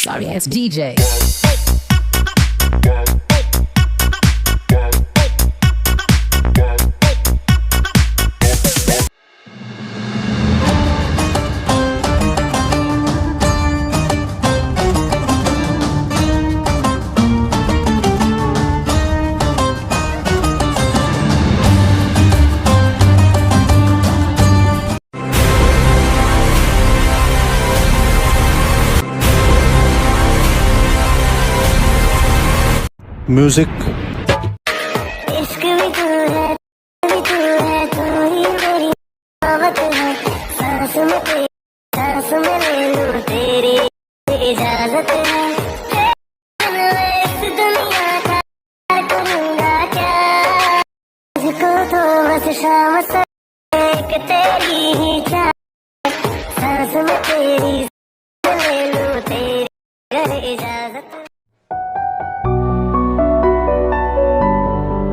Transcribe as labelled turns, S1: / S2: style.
S1: Sorry ass DJ.
S2: Music
S3: इश्क भी तू है तू ही मेरी मोहब्बत है सांस में ले लूं तेरी इजाजत है इस दुनिया का करूंगा क्या मुझको तो बस शाम से एक तेरी ही चाह सांस में तेरी ले लूं तेरी इजाजत